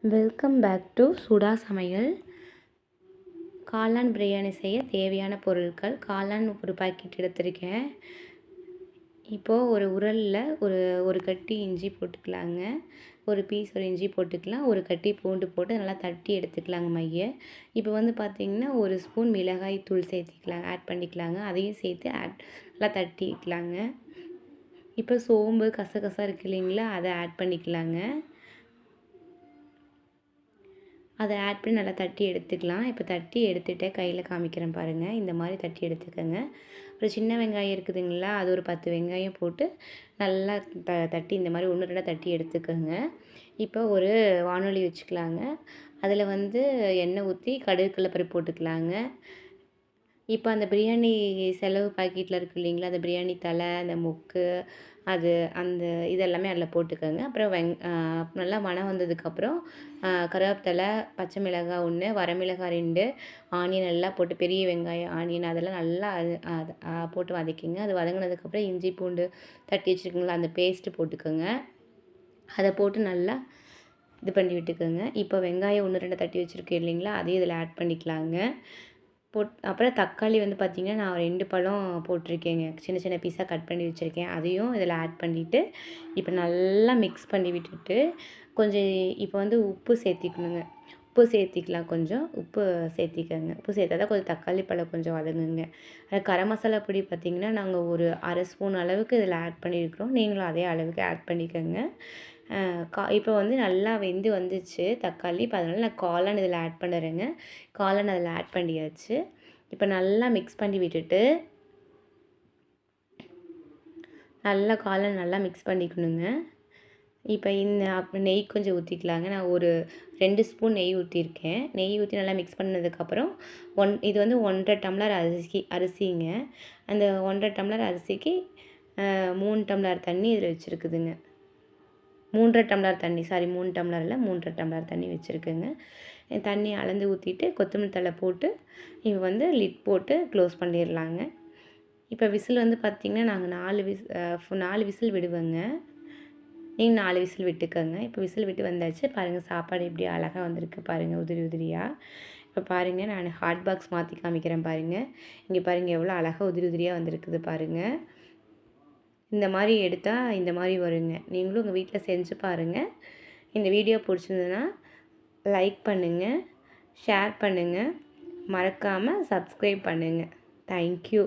Welcome back to சுடா சமையல். காளான் பிரியாணி செய்ய தேவையான பொருட்கள். காளான் ஒரு பாக்கெட் எடுத்திருக்கேன். இப்போது ஒரு உரலில் ஒரு கட்டி இஞ்சி போட்டுக்கலாங்க. ஒரு இஞ்சி போட்டுக்கலாம். ஒரு கட்டி பூண்டு போட்டு நல்லா தட்டி எடுத்துக்கலாங்க மைய. இப்போ வந்து பார்த்திங்கன்னா ஒரு ஸ்பூன் மிளகாய் தூள் ஆட் பண்ணிக்கலாங்க. அதையும் சேர்த்து நல்லா தட்டிக்கலாங்க. இப்போ சோம்பு கசகசா இருக்குது இல்லைங்களா, அதை ஆட் பண்ணிக்கலாங்க. அதை ஆட் பண்ணி நல்லா தட்டி எடுத்துக்கலாம். இப்போ தட்டி எடுத்துகிட்டு கையில் காமிக்கிறேன் பாருங்கள். இந்த மாதிரி தட்டி எடுத்துக்கோங்க. ஒரு சின்ன வெங்காயம் இருக்குதுங்களா, அது ஒரு 10 வெங்காயம் போட்டு நல்லா தட்டி இந்த மாதிரி 1 2 தட்டி எடுத்துக்கோங்க. இப்போ ஒரு வானொலி வச்சுக்கலாங்க. அதில் வந்து எண்ணெய் ஊற்றி கடுகு கடலப்பருப்பு போட்டுக்கலாங்க. இப்போ அந்த பிரியாணி செலவு பாக்கெட்டில் இருக்குது இல்லைங்களா, அந்த பிரியாணி தலை, அந்த மொக்கு, அந்த இதெல்லாமே அதில் போட்டுக்கோங்க. அப்புறம் நல்லா மணம் வந்ததுக்கப்புறம் கருவேப்பிலை, பச்சை மிளகாய் 1, வரமிளகாய் 2, ஆனியன் எல்லாம் போட்டு பெரிய வெங்காயம், ஆனியன் அதெல்லாம் நல்லா அது போட்டு வதக்கிங்க. அது வதங்கினதுக்கப்புறம் இஞ்சி பூண்டு தட்டி வச்சுருக்கீங்களா, அந்த பேஸ்ட்டு போட்டுக்கோங்க. அதை போட்டு நல்லா இது பண்ணி விட்டுக்கோங்க. இப்போ வெங்காயம் 1 2 தட்டி வச்சுருக்கேன் இல்லைங்களா, அதையும் இதில் ஆட் பண்ணிக்கலாங்க. அப்புறம் தக்காளி வந்து பார்த்திங்கன்னா நான் 2 பழம் போட்டிருக்கேங்க. சின்ன சின்ன பீஸாக கட் பண்ணி வச்சுருக்கேன். அதையும் இதில் ஆட் பண்ணிவிட்டு இப்போ நல்லா மிக்ஸ் பண்ணி விட்டுட்டு கொஞ்சம் இப்போ வந்து உப்பு சேர்த்திக்கணுங்க. உப்பு சேர்த்திக்கலாம். கொஞ்சம் உப்பு சேர்த்திக்கங்க. உப்பு சேர்த்தா தான் கொஞ்சம் தக்காளி பழம் கொஞ்சம் வதங்குங்க. கரம் மசாலா பொடி பார்த்திங்கன்னா நாங்கள் ஒரு 1/2 ஸ்பூன் அளவுக்கு இதில் ஆட் பண்ணியிருக்கிறோம். நீங்களும் அதே அளவுக்கு ஆட் பண்ணிக்கோங்க. இப்போ வந்து நல்லா வெந்து வந்துச்சு தக்காளி. இப்போ அதனால் நான் காளான் இதில் ஆட் பண்ணுறேங்க. காளான் அதில் ஆட் பண்ணியாச்சு. இப்போ நல்லா மிக்ஸ் பண்ணி விட்டுட்டு காளான் நல்லா மிக்ஸ் பண்ணிக்கணுங்க. இப்போ நெய் கொஞ்சம் ஊற்றிக்கலாங்க. நான் ஒரு 2 ஸ்பூன் நெய் ஊற்றிருக்கேன். நெய் ஊற்றி நல்லா மிக்ஸ் பண்ணதுக்கப்புறம் இது வந்து 1 1/2 டம்ளர் அரிசிங்க. அந்த 1 1/2 டம்ளர் அரிசிக்கு 3 டம்ளர் தண்ணி இதில் வச்சுருக்குதுங்க. 3 1/2 டம்ளர் தண்ணி, 3 டம்ளர் இல்லை, 3 1/2 டம்ளர் தண்ணி வச்சுருக்கேங்க. தண்ணி அளந்து ஊற்றிட்டு கொத்தமல்லி தழை போட்டு இப்போ வந்து லிட் போட்டு க்ளோஸ் பண்ணிடலாங்க. இப்போ விசில் வந்து பார்த்திங்கன்னா நாங்கள் 4 விசில் விடுவேங்க. நீங்கள் 4 விசில் விட்டுக்கோங்க. இப்போ விசில் விட்டு வந்தாச்சு பாருங்கள். சாப்பாடு எப்படி அழகாக வந்திருக்கு பாருங்கள், உதிரி உதிரியாக. இப்போ பாருங்கள், நான் ஹாட் பாக்ஸ் மாற்றி காமிக்கிறேன் பாருங்கள். இங்கே பாருங்கள் எவ்வளோ அழகாக உதிரி உதிரியாக வந்திருக்குது பாருங்கள். இந்த மாதிரி எடுத்தால் இந்த மாதிரி வருங்க. நீங்களும் உங்கள் வீட்டில் செஞ்சு பாருங்கள். இந்த வீடியோ பிடிச்சிருந்ததுன்னா லைக் பண்ணுங்கள், ஷேர் பண்ணுங்கள், மறக்காமல் சப்ஸ்கிரைப் பண்ணுங்கள். தேங்க்யூ.